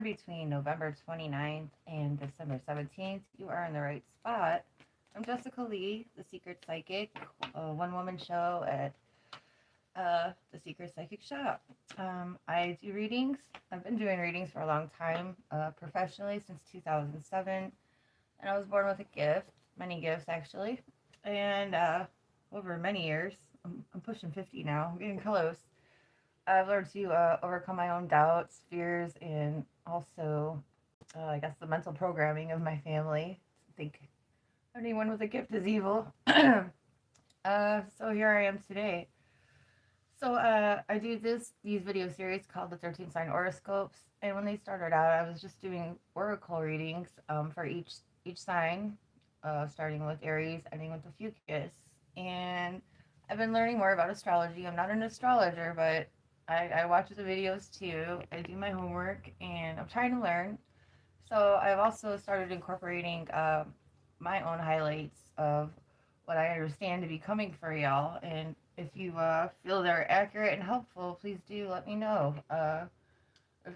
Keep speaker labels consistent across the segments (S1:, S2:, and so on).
S1: between November 29th and December 17th, you are in the right spot. I'm Jessica Lee, the Secret Psychic, a one woman show at the Secret Psychic Shop. I do readings. I've been doing readings for a long time, professionally since 2007. And I was born with a gift, many gifts actually. And over many years, I'm pushing 50 now, I'm getting close. I've learned to overcome my own doubts, fears, and also, I guess, the mental programming of my family. I think anyone with a gift is evil. So here I am today. So I do these video series called the 13 Sign Orascopes, and when they started out, I was just doing oracle readings for each sign, starting with Aries, ending with Ophiuchus, and I've been learning more about astrology. I'm not an astrologer, but I watch the videos too. I do my homework, and I'm trying to learn. So I've also started incorporating my own highlights of what I understand to be coming for y'all. And if you feel they're accurate and helpful, please do let me know.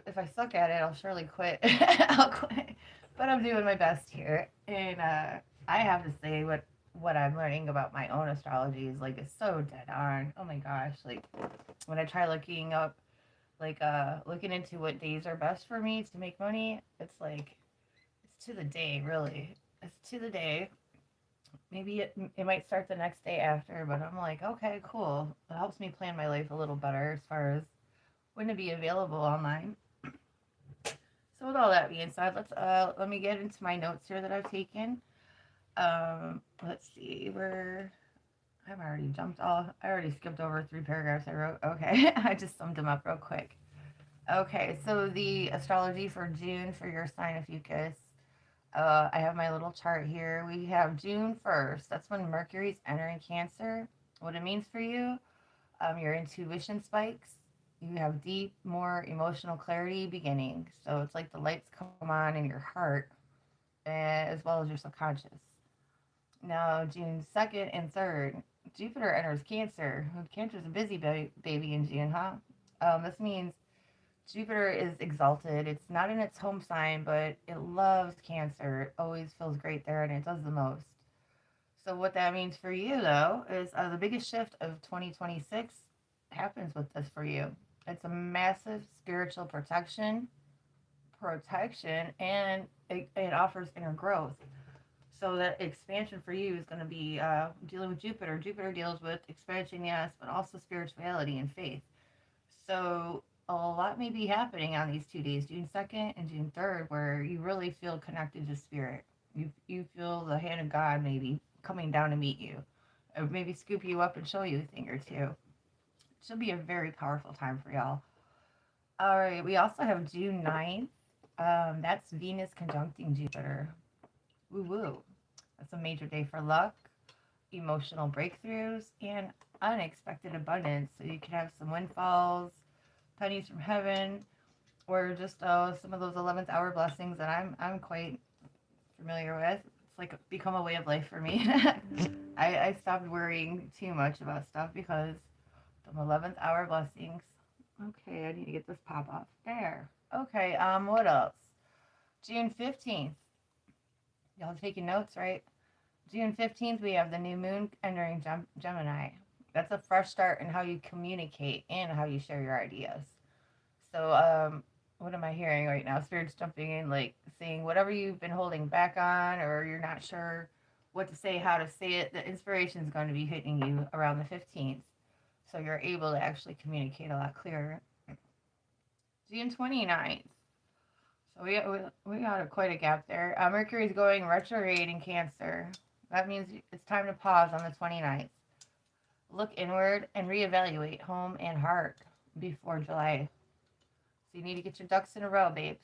S1: If I suck at it, I'll surely quit. I'll quit. But I'm doing my best here. And I have to say, what I'm learning about my own astrology is like, it's so dead on. Oh my gosh. Like, when I try looking up, like, looking into what days are best for me to make money, it's like, it's to the day, really. It's to the day. Maybe it might start the next day after, but I'm like, okay, cool. It helps me plan my life a little better as far as when to be available online. So with all that being said, let me get into my notes here that I've taken. Let's see, I've already jumped all I already skipped over 3 paragraphs I wrote. Okay. I just summed them up real quick. Okay, so the astrology for June for your sign of Fucus. I have my little chart here. We have June 1st. That's when Mercury's entering Cancer. What it means for you, your intuition spikes. You have deep, more emotional clarity beginning. So it's like the lights come on in your heart, as well as your subconscious. Now, June 2nd and 3rd, Jupiter enters Cancer. Cancer's a busy baby in June, huh? This means Jupiter is exalted. It's not in its home sign, but it loves Cancer. It always feels great there and it does the most. So, what that means for you, though, is the biggest shift of 2026 happens with this for you. It's a massive spiritual protection, and it offers inner growth. So that expansion for you is going to be dealing with Jupiter. Jupiter deals with expansion, yes, but also spirituality and faith. So a lot may be happening on these 2 days, June 2nd and June 3rd, where you really feel connected to spirit. You feel the hand of God maybe coming down to meet you, or maybe scoop you up and show you a thing or two. It should be a very powerful time for y'all. All right, we also have June 9th. That's Venus conjuncting Jupiter. Woo woo. That's a major day for luck, emotional breakthroughs, and unexpected abundance. So you can have some windfalls, pennies from heaven, or just some of those 11th hour blessings that I'm quite familiar with. It's like become a way of life for me. I stopped worrying too much about stuff because the 11th hour blessings. Okay, I need to get this pop off. There. Okay, what else? June 15th. Y'all taking notes, right? June 15th, we have the new moon entering Gemini. That's a fresh start in how you communicate and how you share your ideas. So, what am I hearing right now? Spirit's jumping in, like saying whatever you've been holding back on, or you're not sure what to say, how to say it. The inspiration is going to be hitting you around the 15th. So you're able to actually communicate a lot clearer. June 29th. So we got quite a gap there. Mercury's going retrograde in Cancer. That means it's time to pause on the 29th. Look inward and reevaluate home and heart before July. So you need to get your ducks in a row, babes.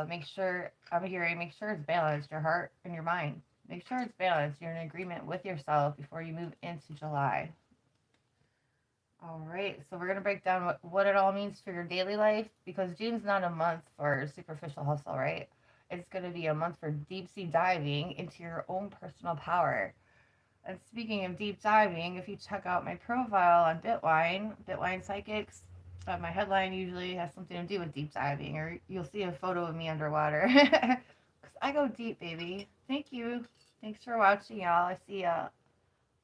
S1: Make sure, I'm hearing, make sure it's balanced, your heart and your mind. Make sure it's balanced. You're in agreement with yourself before you move into July. All right, so we're going to break down what it all means for your daily life, because June's not a month for superficial hustle, right? It's going to be a month for deep sea diving into your own personal power. And speaking of deep diving, if you check out my profile on Bitwine Psychics, My headline usually has something to do with deep diving, or you'll see a photo of me underwater. Because I go deep, baby. Thank you. Thanks for watching, y'all. I see Hi,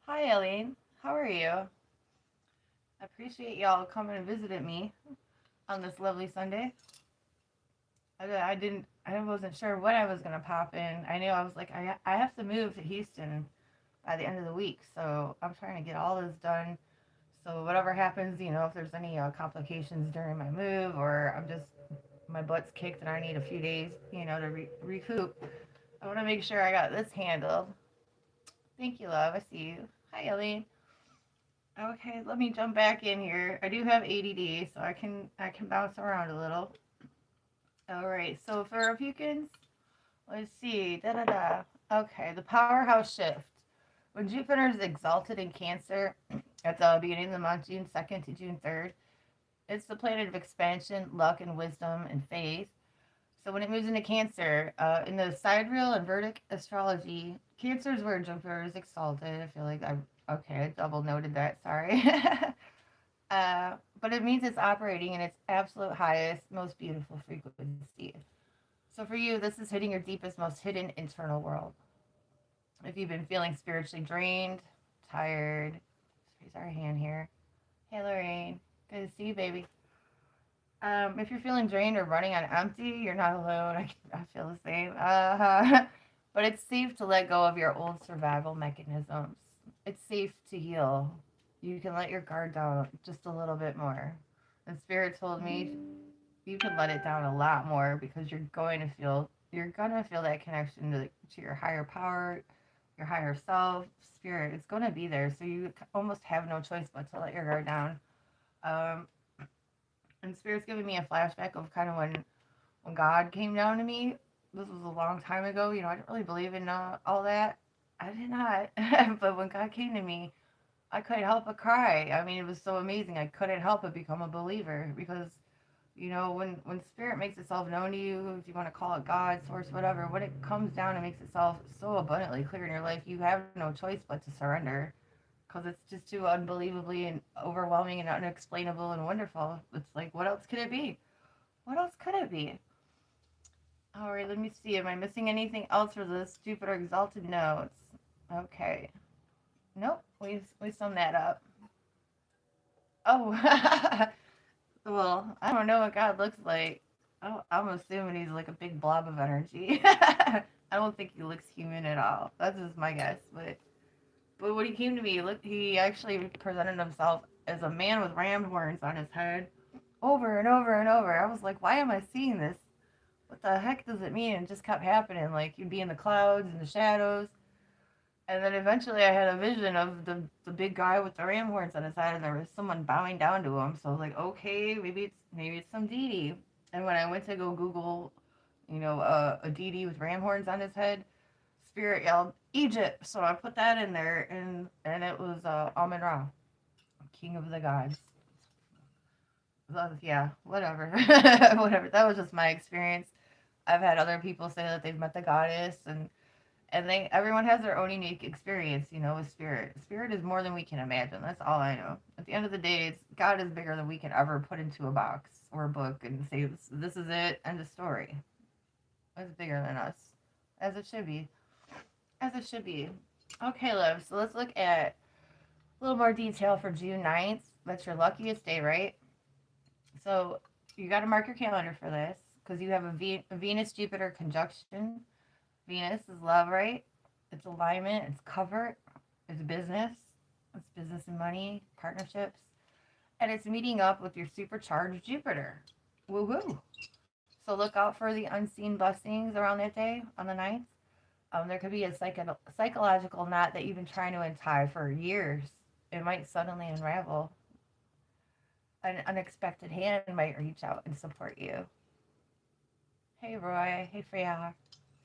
S1: Eileen. How are you? I appreciate y'all coming and visiting me on this lovely Sunday. I wasn't sure when I was going to pop in. I knew I was like, I have to move to Houston by the end of the week. So I'm trying to get all this done. So whatever happens, if there's any complications during my move, or my butt's kicked and I need a few days, to recoup, I want to make sure I got this handled. Thank you, love. I see you. Hi, Eileen. Okay, let me jump back in here. I do have ADD, so I can bounce around a little. All right, so for Ophiuchins, let's see. Da da da. Okay, the powerhouse shift. When Jupiter is exalted in Cancer at the beginning of the month, June 2nd to June 3rd, it's the planet of expansion, luck, and wisdom and faith. So when it moves into Cancer, in the sidereal and Verdict astrology, Cancer is where Jupiter is exalted. I feel like I double noted that. Sorry. But it means it's operating in its absolute highest, most beautiful frequency. So for you, this is hitting your deepest, most hidden internal world. If you've been feeling spiritually drained, tired, let's raise our hand here. Hey, Lorraine. Good to see you, baby. If you're feeling drained or running on empty, you're not alone. I feel the same. But it's safe to let go of your old survival mechanisms. It's safe to heal. You can let your guard down just a little bit more. And Spirit told me you can let it down a lot more because you're gonna feel that connection to your higher power, your higher self, spirit. It's gonna be there, so you almost have no choice but to let your guard down. Um, and Spirit's giving me a flashback of kind of when God came down to me. This was a long time ago. I didn't really believe in all that. I did not. But when God came to me, I couldn't help but cry. I mean, it was so amazing. I couldn't help but become a believer because when spirit makes itself known to you, if you want to call it God, source, whatever, when it comes down and makes itself so abundantly clear in your life, you have no choice but to surrender because it's just too unbelievably and overwhelming and unexplainable and wonderful. It's like, what else could it be? What else could it be? All right, let me see. Am I missing anything else for this Jupiter exalted notes? Okay. Nope, we summed that up. Oh, well, I don't know what God looks like. Oh, I'm assuming he's like a big blob of energy. I don't think he looks human at all. That's just my guess. But when he came to me, look, he actually presented himself as a man with ram horns on his head, over and over and over. I was like, why am I seeing this? What the heck does it mean? And it just kept happening. Like you'd be in the clouds and the shadows. And then eventually I had a vision of the big guy with the ram horns on his head, and there was someone bowing down to him. So I was like, okay, maybe it's some deity. And when I went to go Google, a deity with ram horns on his head, Spirit yelled Egypt. So I put that in there, and it was Amun Ra, king of the gods. Yeah, whatever, whatever. That was just my experience. I've had other people say that they've met the goddess, and everyone has their own unique experience, with spirit. Spirit is more than we can imagine. That's all I know. At the end of the day, God is bigger than we can ever put into a box or a book and say this is it, end of story. It's bigger than us, as it should be. As it should be. Okay, love. So let's look at a little more detail for June 9th. That's your luckiest day, right? So you got to mark your calendar for this because you have a Venus Jupiter conjunction. Venus is love, right? It's alignment, it's cover, it's business and money, partnerships, and it's meeting up with your supercharged Jupiter. Woohoo! So look out for the unseen blessings around that day on the 9th. There could be a psychological knot that you've been trying to untie for years. It might suddenly unravel. An unexpected hand might reach out and support you. Hey, Roy. Hey, Freya.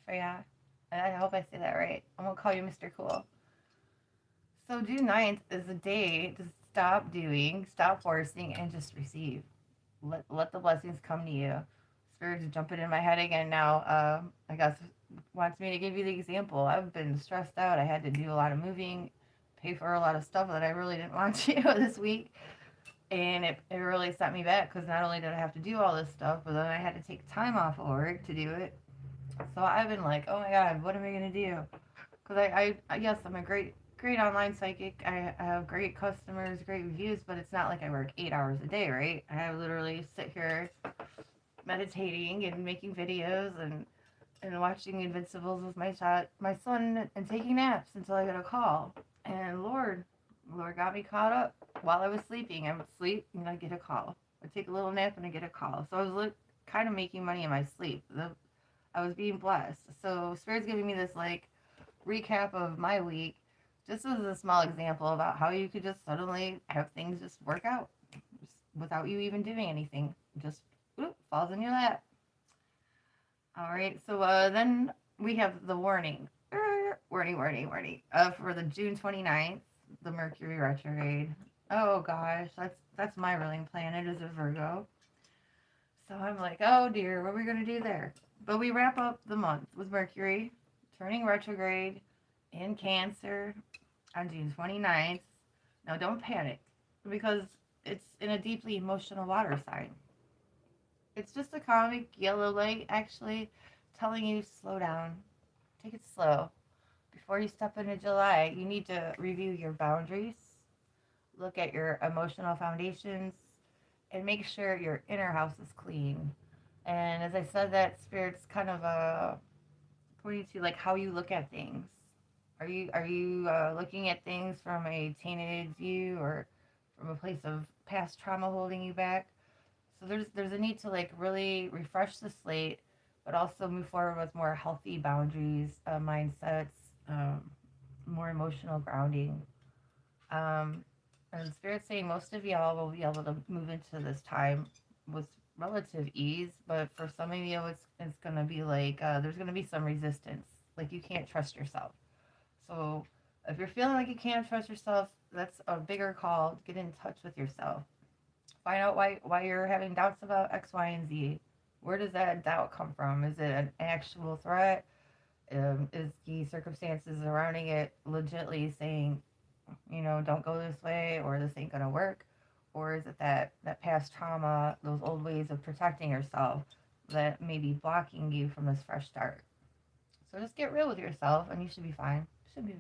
S1: Freya. I hope I say that right. I'm going to call you Mr. Cool. So June 9th is a day to stop doing, stop forcing, and just receive. Let the blessings come to you. Spirit's jumping in my head again now. I guess wants me to give you the example. I've been stressed out. I had to do a lot of moving, pay for a lot of stuff that I really didn't want to this week. And it really set me back because not only did I have to do all this stuff, but then I had to take time off of work to do it. So I've been like, oh my God, what am I going to do? Because yes, I'm a great online psychic. I have great customers, great reviews, but it's not like I work 8 hours a day, right? I literally sit here meditating and making videos and watching Invincibles with my son, and taking naps until I get a call. And Lord got me caught up while I was sleeping. I would sleep and I get a call. I'd take a little nap and I get a call. So I was kind of making money in my sleep. I was being blessed. So Spirit's giving me this like recap of my week. Just as a small example about how you could just suddenly have things just work out just without you even doing anything. Just falls in your lap. All right, so then we have the warning. Warning. For the June 29th, the Mercury retrograde. Oh gosh, that's my ruling planet is a Virgo. So I'm like, oh dear, what are we going to do there? But we wrap up the month with Mercury turning retrograde in Cancer on June 29th. Now don't panic because it's in a deeply emotional water sign. It's just a comic yellow light actually telling you slow down. Take it slow. Before you step into July, you need to review your boundaries, look at your emotional foundations, and make sure your inner house is clean. And as I said, that Spirit's kind of pointing to like how you look at things. Are you looking at things from a tainted view or from a place of past trauma holding you back? So there's a need to like really refresh the slate, but also move forward with more healthy boundaries, mindsets, more emotional grounding. Um, and Spirit's saying most of y'all will be able to move into this time with relative ease, but for some of you, it's gonna be like there's gonna be some resistance. Like you can't trust yourself. So if you're feeling like you can't trust yourself, that's a bigger call. Get in touch with yourself. Find out why you're having doubts about X, Y, and Z. Where does that doubt come from? Is it an actual threat? Is the circumstances surrounding it legitly saying, don't go this way or this ain't gonna work? Or is it that past trauma, those old ways of protecting yourself that may be blocking you from this fresh start? So just get real with yourself and you should be fine. Should be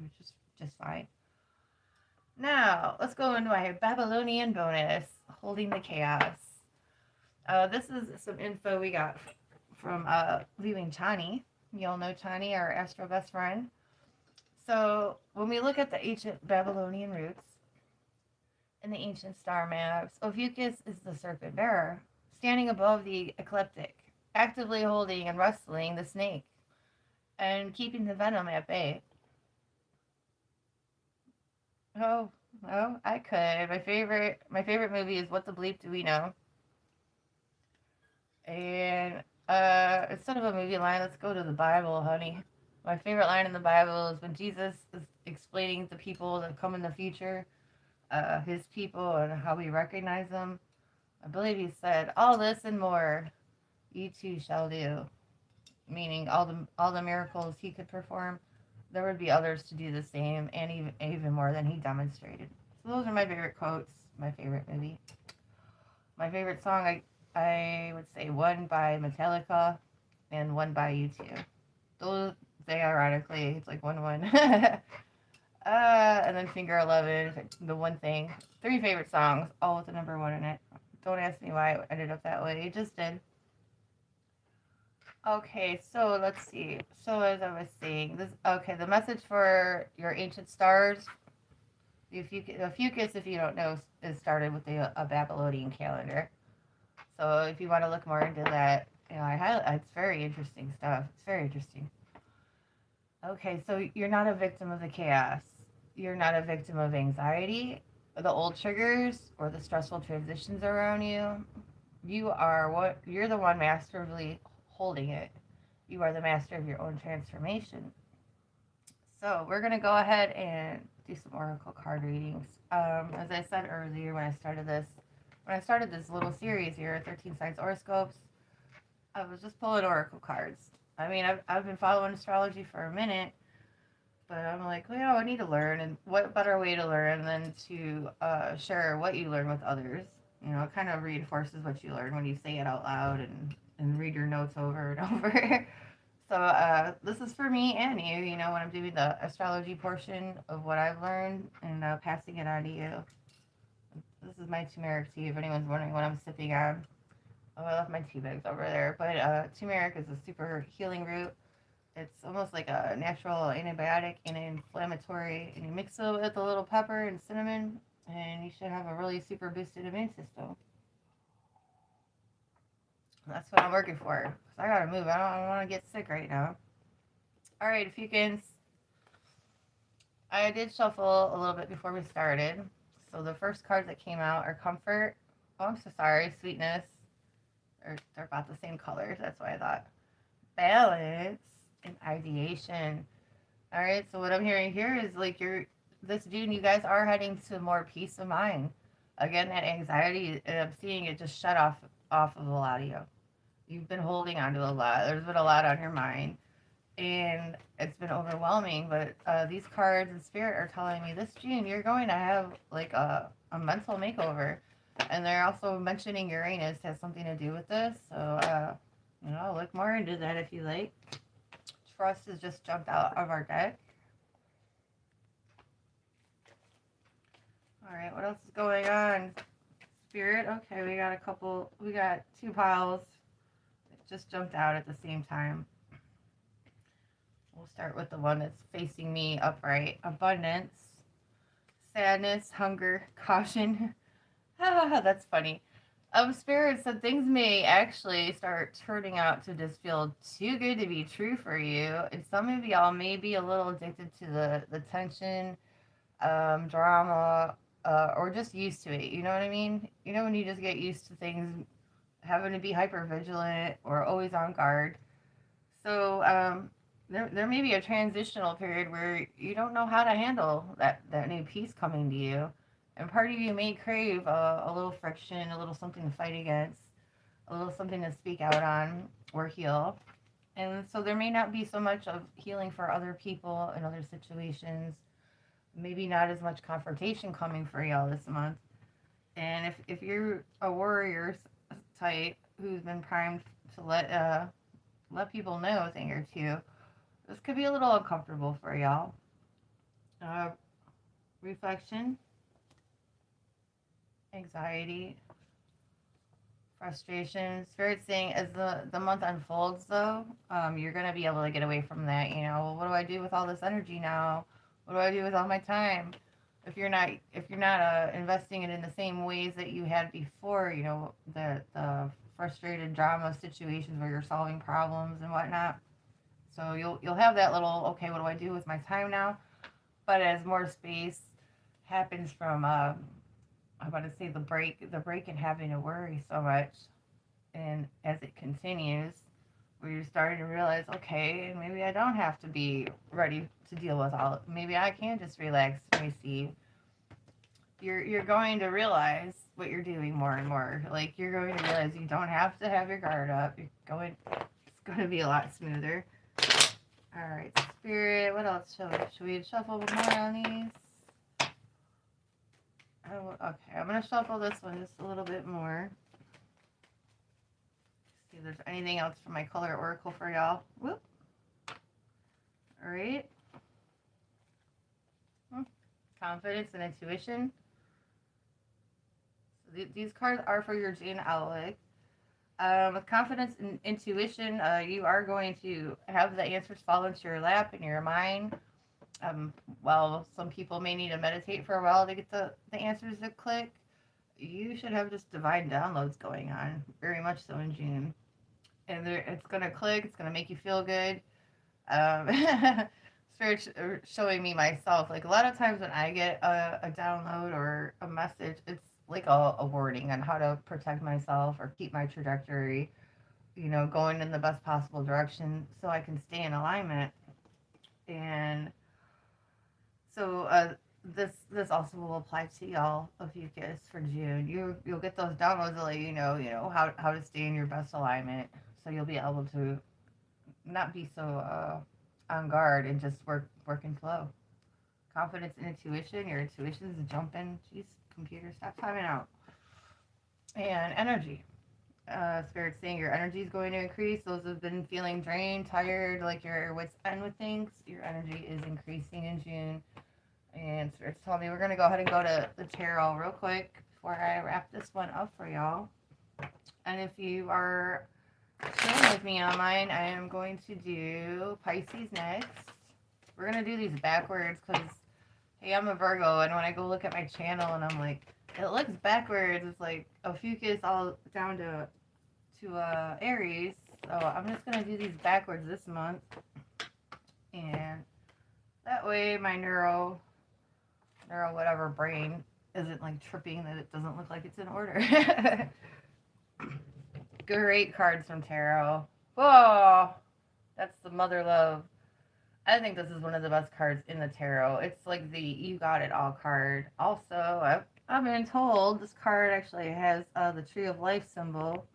S1: just fine. Now, let's go into my Babylonian bonus, Holding the Chaos. This is some info we got from Leaving Chani. You all know Chani, our astro best friend. So when we look at the ancient Babylonian roots and the ancient star maps, Ophiuchis is the serpent bearer, standing above the ecliptic, actively holding and wrestling the snake and keeping the venom at bay. Oh, I could. My favorite movie is What the Bleep Do We Know? And instead of a movie line, let's go to the Bible, honey. My favorite line in the Bible is when Jesus is explaining to people that come in the future, his people and how we recognize them. I believe he said, "All this and more, you too shall do," meaning all the miracles he could perform, there would be others to do the same, and even more than he demonstrated. So those are my favorite quotes. My favorite movie. My favorite song, I would say one by Metallica and one by U2. Those, they ironically, it's like 1-1. And then Finger 11, The One Thing. 3 favorite songs, all with the number 1 in it. Don't ask me why it ended up that way. It just did. Okay, so let's see. So as I was saying, the message for your ancient stars, the Ophiuchus, if you don't know, is started with a Babylonian calendar. So if you want to look more into that, it's very interesting stuff. It's very interesting. Okay, so you're not a victim of the chaos. You're not a victim of anxiety, the old triggers, or the stressful transitions around you. You're the one masterfully holding it. You are the master of your own transformation. So we're going to go ahead and do some oracle card readings. As I said earlier when I started this little series here, 13 Signs Orascopes, I was just pulling oracle cards. I mean, I've been following astrology for a minute, but I'm like, I need to learn, and what better way to learn than to share what you learn with others. You know, it kind of reinforces what you learn when you say it out loud and read your notes over and over. So this is for me and you, you know, when I'm doing the astrology portion of what I've learned and passing it on to you. This is my turmeric tea, if anyone's wondering what I'm sipping on. Oh, I left my tea bags over there. But turmeric is a super healing root. It's almost like a natural antibiotic and inflammatory. And you mix it with a little pepper and cinnamon, and you should have a really super boosted immune system. That's what I'm working for. Cause I gotta move. I don't want to get sick right now. All right, Ophiuchins. I did shuffle a little bit before we started. So the first cards that came out are Comfort. Oh, I'm so sorry. Sweetness. They're about the same colors. That's why I thought. Balance and Ideation. All right. So what I'm hearing here is like this June, you guys are heading to more peace of mind. Again, that anxiety, I'm seeing it just shut off of a lot of you. You've been holding on to a lot. There's been a lot on your mind, and it's been overwhelming. But these cards and spirit are telling me this June you're going to have like a mental makeover, and they're also mentioning Uranus has something to do with this. So you know, look more into that if you like. Trust has just jumped out of our deck. All right, what else is going on? Spirit. Okay, we got two piles. It just jumped out at the same time. We'll start with the one that's facing me upright. Abundance, sadness, hunger, caution. That's funny. Spirit said things may actually start turning out to just feel too good to be true for you. And some of y'all may be a little addicted to the tension, drama, or just used to it. You know what I mean? You know, when you just get used to things having to be hyper vigilant or always on guard. So, there may be a transitional period where you don't know how to handle that new piece coming to you. And part of you may crave a little friction, a little something to fight against, a little something to speak out on or heal. And so there may not be so much of healing for other people and other situations. Maybe not as much confrontation coming for y'all this month. And if you're a warrior type who's been primed to let people know a thing or two, this could be a little uncomfortable for y'all. Uh, Reflection, anxiety, frustration. Spirit saying as the month unfolds, though, you're gonna be able to get away from that. You know, well, what do I do with all this energy now? What do I do with all my time? If you're not investing it in the same ways that you had before, you know, the frustrated drama situations where you're solving problems and whatnot. So you'll have that little, okay, what do I do with my time now? But as more space happens from I'm about to say the break and having to worry so much, and as it continues, where you're starting to realize, okay, maybe I don't have to be ready to deal with all. Maybe I can just relax and receive. You're going to realize what you're doing more and more. Like you're going to realize you don't have to have your guard up. It's going to be a lot smoother. All right, Spirit. What else should we shuffle more on these? Oh, okay, I'm gonna shuffle this one just a little bit more. See if there's anything else from my color oracle for y'all. Whoop. All right. Confidence and intuition. So these cards are for your June outlook. With confidence and intuition, you are going to have the answers fall into your lap in your mind. While some people may need to meditate for a while to get the answers to click, you should have just divine downloads going on, very much so in June. And it's going to click, it's going to make you feel good. Spirit showing me myself, like a lot of times when I get a download or a message, it's like a warning on how to protect myself or keep my trajectory, you know, going in the best possible direction so I can stay in alignment. And so this also will apply to y'all, Ophiuchus, for June. You'll get those downloads that let you know how to stay in your best alignment. So you'll be able to not be so on guard and just work and flow. Confidence and intuition. Your intuition is jumping. Jeez, computer, stop timing out. and energy. Spirit saying your energy is going to increase. Those who've been feeling drained, tired, like your wits end with things, your energy is increasing in June. And Spirit's telling me we're going to go ahead and go to the tarot real quick before I wrap this one up for y'all. And if you are chilling with me online, I am going to do Pisces next. We're going to do these backwards because, hey, I'm a Virgo, and when I go look at my channel and I'm like, it looks backwards. It's like Ophiuchus all down to Aries. So I'm just going to do these backwards this month. And that way my neuro whatever brain isn't like tripping that it doesn't look like it's in order. Great cards from tarot. Whoa, that's the mother love. I think this is one of the best cards in the tarot. It's like the you got it all card. Also, I've been told this card actually has the tree of life symbol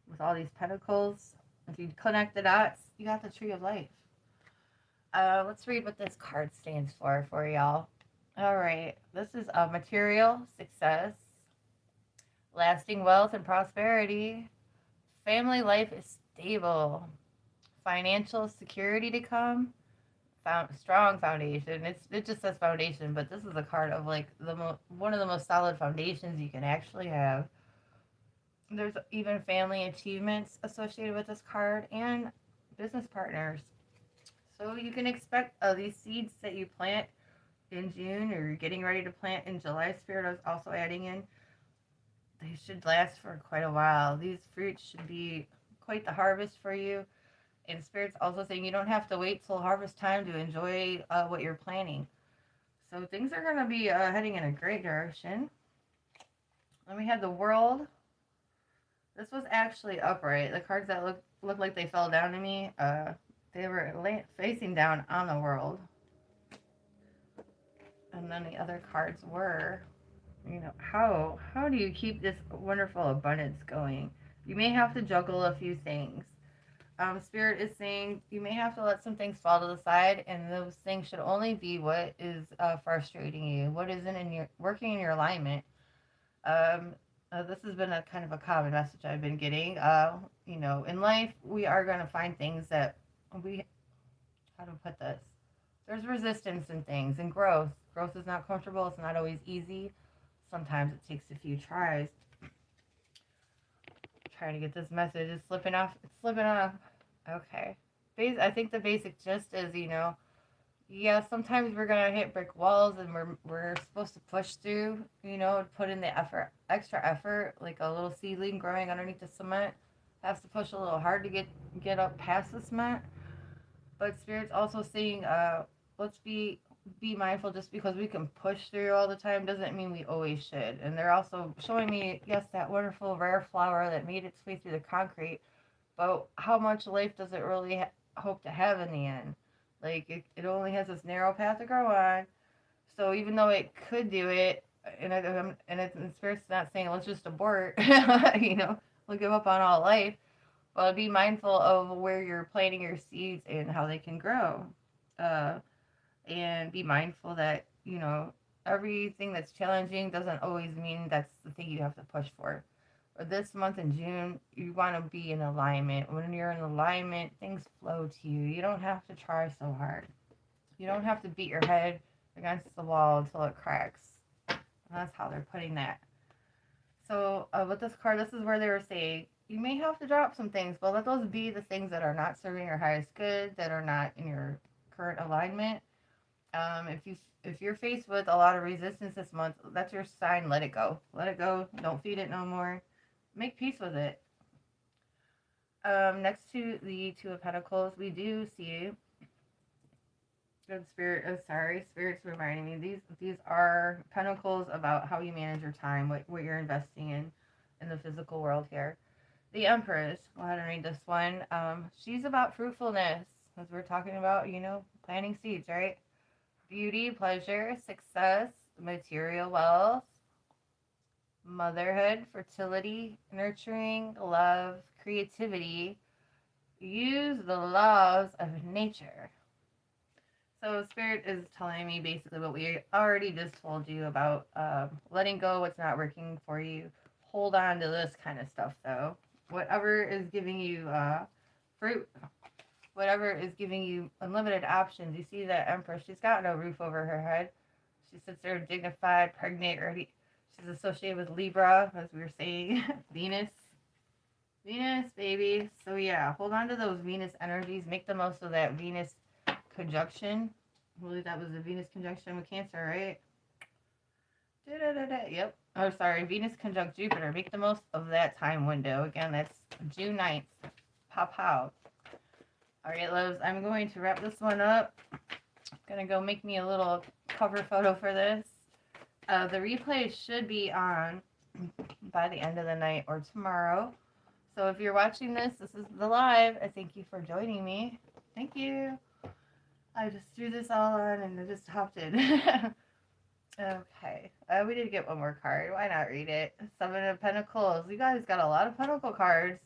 S1: with all these pentacles. If you connect the dots, you got the tree of life. Let's read what this card stands for y'all. All right, this is a material success, lasting wealth and prosperity. Family life is stable, financial security to come, strong foundation. It just says foundation, but this is a card of like one of the most solid foundations you can actually have. There's even family achievements associated with this card and business partners. So you can expect these seeds that you plant in June or you're getting ready to plant in July. Spirit is also adding in. They should last for quite a while. These fruits should be quite the harvest for you. And Spirit's also saying you don't have to wait till harvest time to enjoy what you're planting. So things are going to be heading in a great direction. Then we had the World. This was actually upright. The cards that look like they fell down to me, they were facing down on the World. And then the other cards were, how do you keep this wonderful abundance going? You may have to juggle a few things. Spirit is saying you may have to let some things fall to the side, and those things should only be what is frustrating you, what isn't working in your alignment. This has been a kind of a common message I've been getting. In life, we are going to find things that how to put this? There's resistance in things and growth. Growth is not comfortable. It's not always easy. Sometimes it takes a few tries. Trying to get this message. It's slipping off. Okay. I think the basic gist is, yeah, sometimes we're going to hit brick walls and we're supposed to push through, put in the extra effort, like a little seedling growing underneath the cement. Has to push a little hard to get up past the cement. But Spirit's also saying, let's be mindful. Just because we can push through all the time doesn't mean we always should. And they're also showing me, yes, that wonderful rare flower that made its way through the concrete, but how much life does it really hope to have in the end? Like, it only has this narrow path to grow on. So even though it could do it, and Spirit's not saying let's just abort, we'll give up on all life. But be mindful of where you're planting your seeds and how they can grow. And be mindful that, everything that's challenging doesn't always mean that's the thing you have to push for. Or this month in June, you want to be in alignment. When you're in alignment, things flow to you. You don't have to try so hard. You don't have to beat your head against the wall until it cracks. And that's how they're putting that. So with this card, this is where they were saying, you may have to drop some things, but let those be the things that are not serving your highest good, that are not in your current alignment. If you're faced with a lot of resistance this month, that's your sign. Let it go. Let it go. Don't feed it no more. Make peace with it. Next to the Two of Pentacles, we do see good spirit. Spirit's reminding me these are pentacles about how you manage your time, what you're investing in the physical world here. The Empress. Go ahead and read this one. She's about fruitfulness, as we're talking about, planting seeds, right? Beauty, pleasure, success, material wealth, motherhood, fertility, nurturing, love, creativity. Use the laws of nature. So Spirit is telling me basically what we already just told you about letting go what's not working for you, hold on to this kind of stuff, though. Whatever is giving you fruit, whatever is giving you unlimited options. You see that Empress, she's got no roof over her head. She sits there dignified, pregnant, ready. She's associated with Libra, as we were saying, Venus. Venus, baby. So yeah, hold on to those Venus energies. Make the most of that Venus conjunction. I believe that was a Venus conjunction with Cancer, right? Da-da-da-da. Yep. Oh, sorry. Venus conjunct Jupiter. Make the most of that time window. Again, that's June 9th. Pop out. All right, loves. I'm going to wrap this one up. I'm going to go make me a little cover photo for this. The replay should be on by the end of the night or tomorrow. So if you're watching this, this is the live. I thank you for joining me. Thank you. I just threw this all on and I just hopped in. Okay. We did get one more card. Why not read it? Seven of Pentacles. You guys got a lot of Pentacle cards.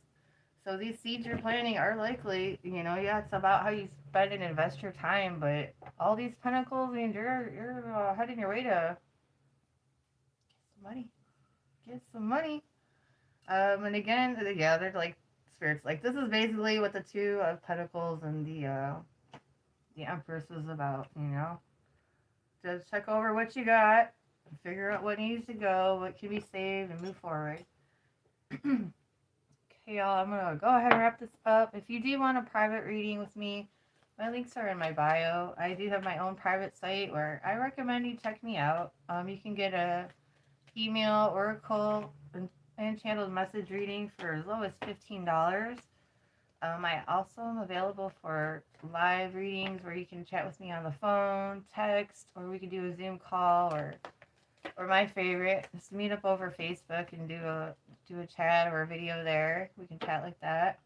S1: So these seeds you're planting are likely, yeah, it's about how you spend and invest your time. But all these Pentacles means you're heading your way to get some money. Get some money. And again, yeah, they're like spirits. Like this is basically what the Two of Pentacles and the Empress was about. Just check over what you got, figure out what needs to go, what can be saved, and move forward. Okay, y'all, I'm gonna go ahead and wrap this up. If you do want a private reading with me, my links are in my bio. I do have my own private site where I recommend you check me out. You can get a email, oracle, and channeled message reading for as low as $15. I also am available for live readings where you can chat with me on the phone, text, or we can do a Zoom call, or my favorite, just meet up over Facebook and do a chat or a video there. We can chat like that.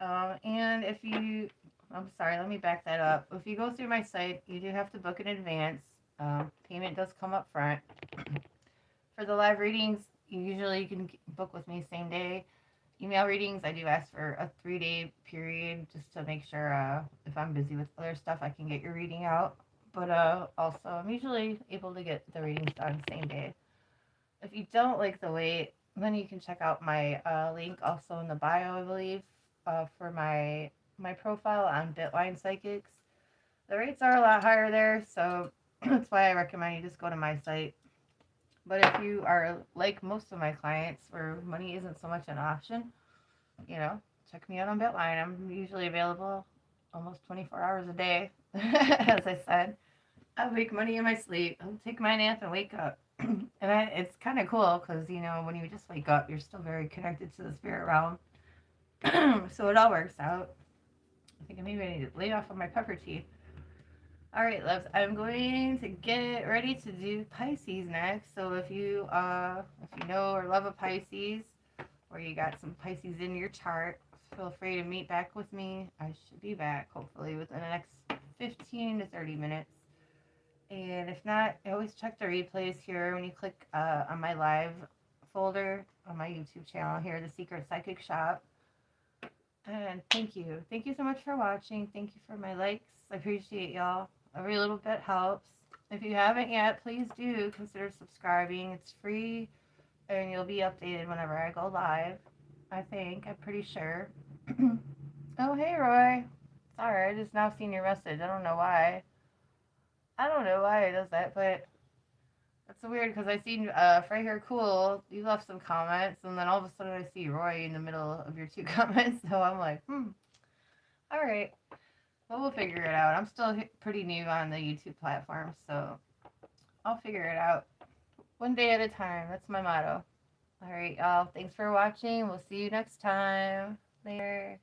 S1: And if you, I'm sorry, let me back that up. If you go through my site, you do have to book in advance. Payment does come up front. For the live readings, usually you can book with me same day. Email readings, I do ask for a 3-day period just to make sure if I'm busy with other stuff, I can get your reading out. But also, I'm usually able to get the readings done same day. If you don't like the wait, then you can check out my link also in the bio, I believe, for my profile on Bitline Psychics. The rates are a lot higher there, so that's why I recommend you just go to my site. But if you are like most of my clients where money isn't so much an option, check me out on Bitline. I'm usually available almost 24 hours a day. As I said, I make money in my sleep. I'll take my nap and wake up. And it's kind of cool because, when you just wake up, you're still very connected to the spirit realm. So it all works out. I think maybe I need to lay off on my pepper tea. All right, loves, I'm going to get ready to do Pisces next. So if you know or love a Pisces, or you got some Pisces in your chart, feel free to meet back with me. I should be back hopefully within the next 15 to 30 minutes. And if not, I always check the replays here when you click on my live folder on my YouTube channel here, The Secret Psychic Shop. And thank you. Thank you so much for watching. Thank you for my likes. I appreciate y'all. Every little bit helps. If you haven't yet, please do consider subscribing. It's free and you'll be updated whenever I go live. I'm pretty sure. Oh, hey, Roy. Sorry, I just now seen your message. I don't know why. It does that, but that's weird because I seen Frey Hair Cool. You left some comments, and then all of a sudden I see Roy in the middle of your 2 comments. So I'm like, all right. Well, we'll figure it out. I'm still pretty new on the YouTube platform, so I'll figure it out. One day at a time. That's my motto. All right, y'all. Thanks for watching. We'll see you next time. Later.